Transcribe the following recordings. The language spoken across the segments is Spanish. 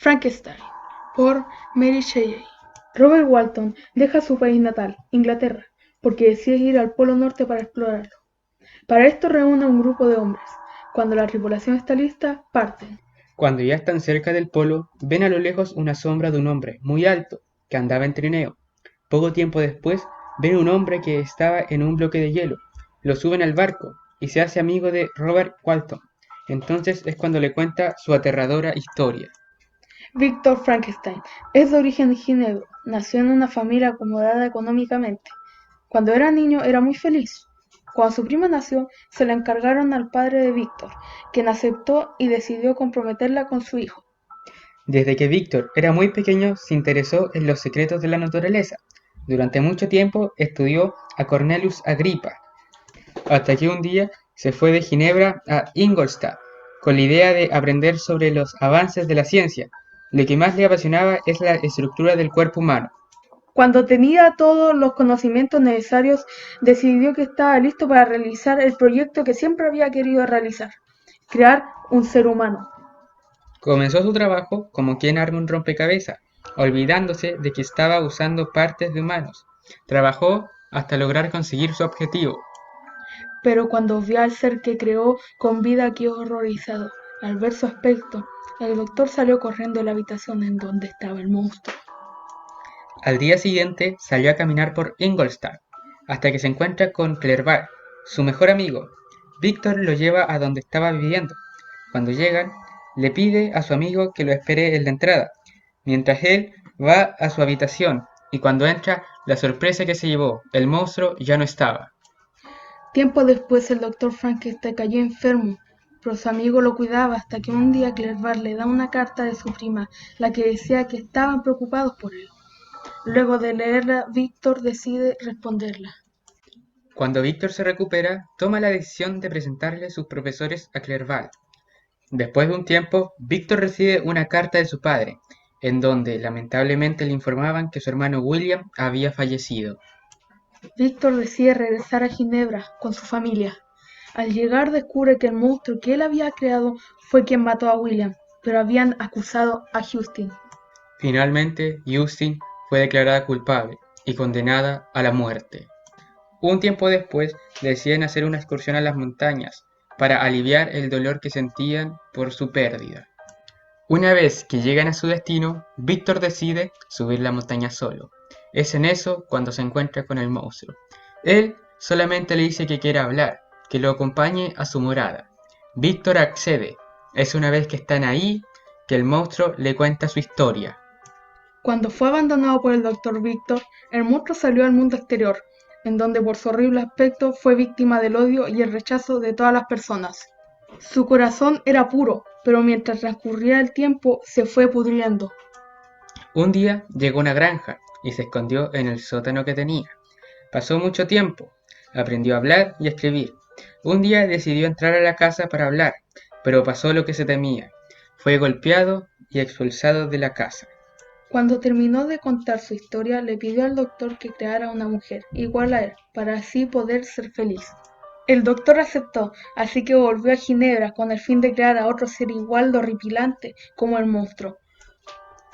Frankenstein, por Mary Shelley. Robert Walton deja su país natal, Inglaterra, porque decide ir al Polo Norte para explorarlo. Para esto reúne a un grupo de hombres. Cuando la tripulación está lista, parten. Cuando ya están cerca del polo, ven a lo lejos una sombra de un hombre muy alto que andaba en trineo. Poco tiempo después, ven un hombre que estaba en un bloque de hielo. Lo suben al barco y se hace amigo de Robert Walton. Entonces es cuando le cuenta su aterradora historia. Victor Frankenstein es de origen ginebro. Nació en una familia acomodada económicamente. Cuando era niño era muy feliz. Cuando su prima nació, se la encargaron al padre de Víctor, quien aceptó y decidió comprometerla con su hijo. Desde que Víctor era muy pequeño se interesó en los secretos de la naturaleza. Durante mucho tiempo estudió a Cornelius Agrippa, hasta que un día se fue de Ginebra a Ingolstadt con la idea de aprender sobre los avances de la ciencia. Lo que más le apasionaba es la estructura del cuerpo humano. Cuando tenía todos los conocimientos necesarios, decidió que estaba listo para realizar el proyecto que siempre había querido realizar: crear un ser humano. Comenzó su trabajo como quien arma un rompecabezas, olvidándose de que estaba usando partes de humanos. Trabajó hasta lograr conseguir su objetivo. Pero cuando vio al ser que creó con vida quedó horrorizado. Al ver su aspecto, el doctor salió corriendo de la habitación en donde estaba el monstruo. Al día siguiente salió a caminar por Ingolstadt, hasta que se encuentra con Clerval, su mejor amigo. Víctor lo lleva a donde estaba viviendo. Cuando llegan, le pide a su amigo que lo espere en la entrada, mientras él va a su habitación, y cuando entra, la sorpresa que se llevó, el monstruo ya no estaba. Tiempo después el doctor Frankenstein cayó enfermo, pero su amigo lo cuidaba hasta que un día Clerval le da una carta de su prima, la que decía que estaban preocupados por él. Luego de leerla, Víctor decide responderla. Cuando Víctor se recupera, toma la decisión de presentarle sus profesores a Clerval. Después de un tiempo, Víctor recibe una carta de su padre, en donde lamentablemente le informaban que su hermano William había fallecido. Víctor decide regresar a Ginebra con su familia. Al llegar descubre que el monstruo que él había creado fue quien mató a William, pero habían acusado a Justin. Finalmente, Justin fue declarada culpable y condenada a la muerte. Un tiempo después, deciden hacer una excursión a las montañas para aliviar el dolor que sentían por su pérdida. Una vez que llegan a su destino, Víctor decide subir la montaña solo. Es en eso cuando se encuentra con el monstruo. Él solamente le dice que quiere hablar, que lo acompañe a su morada. Víctor accede. Es una vez que están ahí que el monstruo le cuenta su historia. Cuando fue abandonado por el Dr. Víctor, el monstruo salió al mundo exterior, en donde por su horrible aspecto fue víctima del odio y el rechazo de todas las personas. Su corazón era puro, pero mientras transcurría el tiempo se fue pudriendo. Un día llegó a una granja y se escondió en el sótano que tenía. Pasó mucho tiempo, aprendió a hablar y a escribir. Un día decidió entrar a la casa para hablar, pero pasó lo que se temía. Fue golpeado y expulsado de la casa. Cuando terminó de contar su historia, le pidió al doctor que creara una mujer igual a él, para así poder ser feliz. El doctor aceptó, así que volvió a Ginebra con el fin de crear a otro ser igual de horripilante como el monstruo.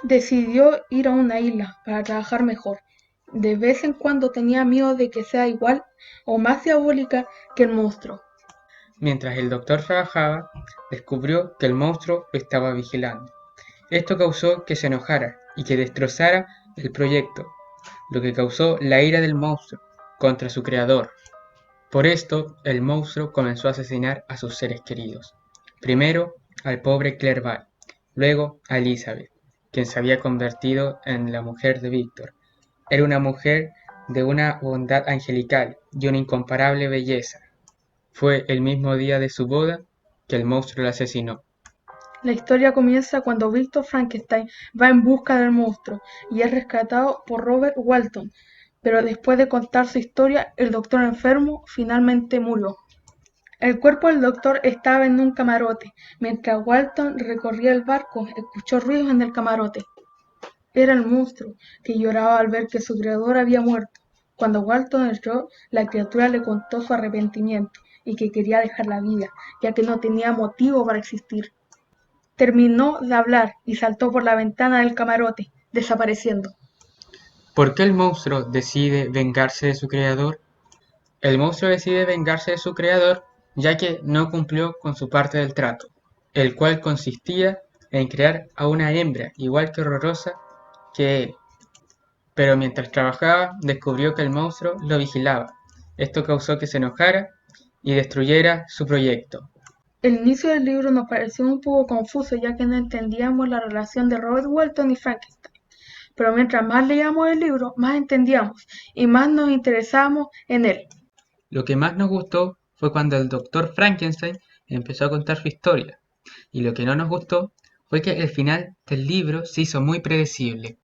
Decidió ir a una isla para trabajar mejor. De vez en cuando tenía miedo de que sea igual o más diabólica que el monstruo. Mientras el doctor trabajaba, descubrió que el monstruo lo estaba vigilando. Esto causó que se enojara y que destrozara el proyecto, lo que causó la ira del monstruo contra su creador. Por esto, el monstruo comenzó a asesinar a sus seres queridos. Primero al pobre Clerval, luego a Elizabeth, quien se había convertido en la mujer de Víctor. Era una mujer de una bondad angelical y una incomparable belleza. Fue el mismo día de su boda que el monstruo la asesinó. La historia comienza cuando Victor Frankenstein va en busca del monstruo y es rescatado por Robert Walton, pero después de contar su historia, el doctor enfermo finalmente murió. El cuerpo del doctor estaba en un camarote. Mientras Walton recorría el barco, escuchó ruidos en el camarote. Era el monstruo, que lloraba al ver que su creador había muerto. Cuando Walton entró, la criatura le contó su arrepentimiento y que quería dejar la vida, ya que no tenía motivo para existir. terminó de hablar y saltó por la ventana del camarote, desapareciendo. ¿Por qué el monstruo decide vengarse de su creador? El monstruo decide vengarse de su creador ya que no cumplió con su parte del trato, el cual consistía en crear a una hembra igual que horrorosa que él. Pero mientras trabajaba descubrió que el monstruo lo vigilaba. Esto causó que se enojara y destruyera su proyecto. El inicio del libro nos pareció un poco confuso ya que no entendíamos la relación de Robert Walton y Frankenstein. Pero mientras más leíamos el libro, más entendíamos y más nos interesábamos en él. Lo que más nos gustó fue cuando el doctor Frankenstein empezó a contar su historia, y lo que no nos gustó fue que el final del libro se hizo muy predecible.